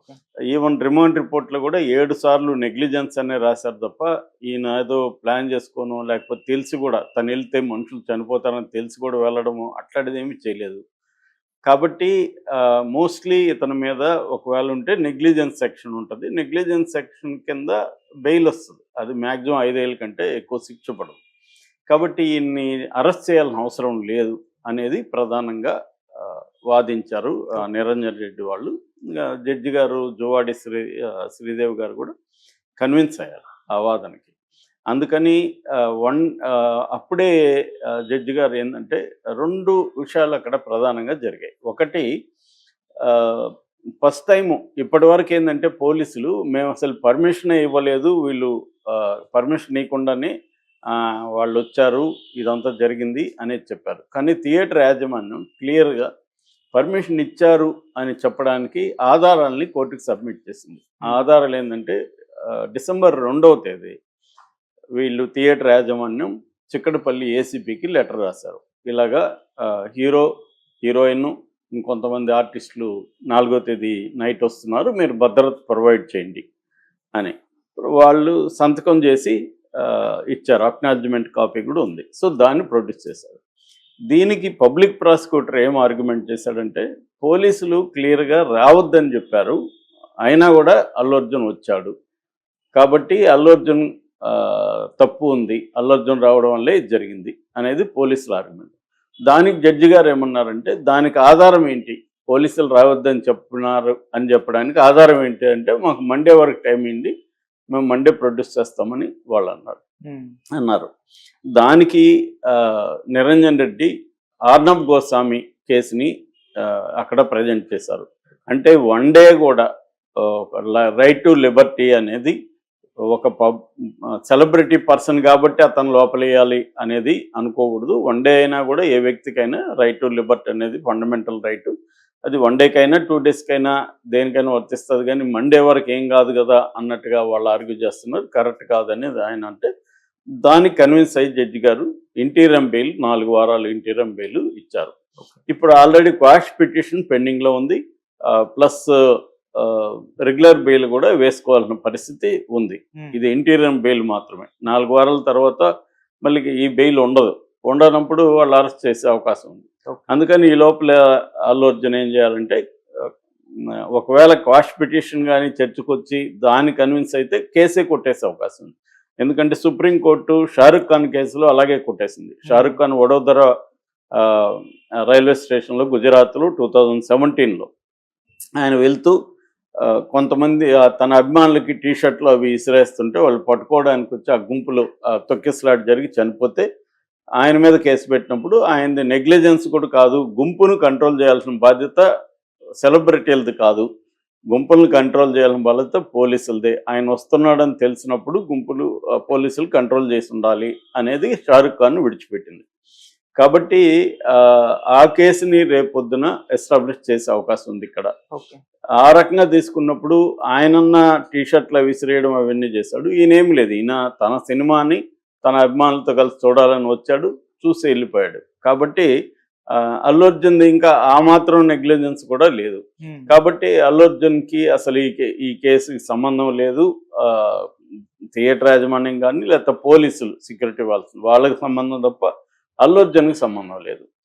Okay. Even remand రిపోర్ట్‌లో గూడా 7 సార్లు నెగ్లిజెన్స్ అనే రాశారు తప్ప, ఈయన ఏదో ప్లాన్ జేసుకోనో, లేకపోతే తెలిసి గూడా తనెళ్తే మనుషులు చనిపోతారని తెలిసి గూడా వెళ్ళడము అట్లాంటిదేమీ చేయలేదు. కాబట్టి మోస్ట్‌లీ ఇతని మీద ఒకవేళ ఉంటే నెగ్లిజెన్స్ సెక్షన్ ఉంటది. నెగ్లిజెన్స్ సెక్షన్ కింద బెయిలొస్తది. అది మాక్సిమం 5 ఏళ్ల కంటే ఎక్కువ శిక్ష పడదు. కాబట్టి ఈయన్ని అరెస్ట్ చేయాల్సిన అవసరం లేదు అనేది ప్రధానంగా వాదించారు ఓకే. నిరంజన్ రెడ్డి వాళ్ళు. జడ్జి గారు జువాడి శ్రీదేవి గారు కూడా కన్విన్స్ అయ్యారు ఆ వాదనకి. అందుకని అప్పుడే జడ్జి గారు ఏందంటే 2 విషయాలు అక్కడ ప్రధానంగా జరిగాయి. ఒకటి ఆహ్, ఫస్ట్ టైము ఇప్పటివరకు ఏందంటే పోలీసులు మేమసలు పర్మిషనే ఇవ్వలేదు. వీళ్ళు పర్మిషన్ ఇయకుండానే వాళ్ళొచ్చారు. ఇదంతా జరిగింది అనేది చెప్పారు. కానీ థియేటర్ యాజమాన్యం క్లియర్‌గా పర్మిషన్ ఇచ్చారు అని చెప్పడానికి ఆధారాల్ని కోర్టుకి సబ్మిట్ చేసింది. ఆ హ్మ్. ఆధారాలేందంటే డిసెంబర్ 2వ తేదీ వీళ్ళు థియేటర్ యాజమాన్యం చిక్కడపల్లి ఏసీపీకి లెటర్ రాశారు. ఇలాగా హీరో, హీరోయిన్ ఇంకొంతమంది ఆర్టిస్టులు 4వ తేదీ నైట్ వస్తున్నారు. మీరు భద్రత ప్రొవైడ్ చేయండి అని. వాళ్ళు సంతకం చేసి ఇచ్చారు. అక్నాలెడ్జ్‌మెంట్ కాపీ కూడా ఉంది. సో, దాన్ని ప్రొడ్యూస్ చేశారు. దీనికి పబ్లిక్ ప్రాసిక్యూటర్ ఏం ఆర్గ్యుమెంట్ చేశాడంటే, పోలీసులు క్లియర్‌గా రావద్దని చెప్పారు. అయినా కూడా అల్లు అర్జున్ వచ్చాడు. కాబట్టి అల్లు అర్జున్ తప్పు ఉంది. అల్లు అర్జున్ రావడం వల్లే ఇది జరిగింది అనేది పోలీసుల ఆర్గ్యుమెంట్. దానికి జడ్జి గారు ఏమన్నారంటే, దానికి ఆధారం ఏంటి? పోలీసులు రావద్దని చెప్తున్నారు అని చెప్పడానికి ఆధారం ఏంటి అంటే, మాకు మండే వరకు టైం ఇవ్వండి. మేము మండే ప్రొడ్యూస్ చేస్తామని అన్నారు. దానికి నిరంజన్ రెడ్డి ఆర్నబ్ గోస్వామి కేసుని అక్కడ ప్రజెంట్ చేశారు. అంటే వన్ డే కూడా రైట్ టు లిబర్టీ అనేది ఒక సెలబ్రిటీ పర్సన్ కాబట్టి అతను లోపలేయాలి అనేది అనుకోకూడదు. వన్ డే అయినా కూడా ఏ వ్యక్తికైనా రైట్ టు లిబర్టీ అనేది ఫండమెంటల్ రైట్. అది వన్ డేకైనా 2 డేస్కైనా దేనికైనా వర్తిస్తుంది. కానీ మండే వరకు ఏం కాదు కదా అన్నట్టుగా వాళ్ళు ఆర్గ్యూ చేస్తున్నారు. కరెక్ట్ కాదనేది ఆయన అంటే, దానికి కన్విన్స్ అయ్యి జడ్జి గారు ఇంటీరియం బెయిల్ 4 వారాలు ఇంటీరియం బెయిల్ ఇచ్చారు. ఇప్పుడు ఆల్రెడీ క్వాష్ పిటిషన్ పెండింగ్లో ఉంది. ప్లస్ రెగ్యులర్ బెయిల్ కూడా వేసుకోవాల్సిన పరిస్థితి ఉంది. ఇది ఇంటీరియం బెయిల్ మాత్రమే. 4 వారాల తర్వాత మళ్ళీ ఈ బెయిల్ ఉండనప్పుడు వాళ్ళు అరెస్ట్ చేసే అవకాశం ఉంది. అందుకని ఈ లోపల అల్లు అర్జున్ ఏం చేయాలంటే, ఒకవేళ క్వాష్ పిటిషన్ కానీ చర్చకు వచ్చి దాన్ని కన్విన్స్ అయితే కేసే కొట్టేసే అవకాశం ఉంది. ఎందుకంటే సుప్రీంకోర్టు షారుఖ్ ఖాన్ కేసులో అలాగే కొట్టేసింది. షారుఖ్ ఖాన్ వడోదర రైల్వే స్టేషన్లో గుజరాత్లో 2017లో ఆయన వెళ్తూ కొంతమంది తన అభిమానులకి టీషర్ట్లు అవి ఇసిరేస్తుంటే వాళ్ళు పట్టుకోవడానికి వచ్చి ఆ గుంపులో తొక్కిసలాట జరిగి చనిపోతే ఆయన మీద కేసు పెట్టినప్పుడు ఆయనది నెగ్లిజెన్స్ కూడా కాదు, గుంపును కంట్రోల్ చేయాల్సిన బాధ్యత సెలబ్రిటీలది కాదు, గుంపులను కంట్రోల్ చేయాల్సిన బాధ్యత పోలీసులదే. ఆయన వస్తున్నాడని తెలిసినప్పుడు పోలీసులు కంట్రోల్ చేసి ఉండాలి అనేది షారుఖ్ ఖాన్ విడిచిపెట్టింది. కాబట్టి ఆ కేసుని రేపొద్దున ఎస్టాబ్లిష్ చేసే అవకాశం ఉంది ఇక్కడ. ఆ రకంగా తీసుకున్నప్పుడు ఆయనన్న టీషర్ట్లు విసిరేయడం అవన్నీ చేశాడు. ఈయనేమి లేదు. ఈయన తన సినిమాని తన అభిమానులతో కలిసి చూడాలని వచ్చాడు, చూసి వెళ్ళిపోయాడు. కాబట్టి అల్లు అర్జున్ ఇంకా ఆ మాత్రం నెగ్లిజెన్స్ కూడా లేదు. కాబట్టి అల్లు అర్జున్కి అసలు ఈ కేసుకి సంబంధం లేదు. థియేటర్ యాజమాన్యం కానీ లేకపోతే పోలీసులు సెక్యూరిటీ వాళ్ళకి సంబంధం తప్ప అల్లు అర్జున్కి సంబంధం లేదు.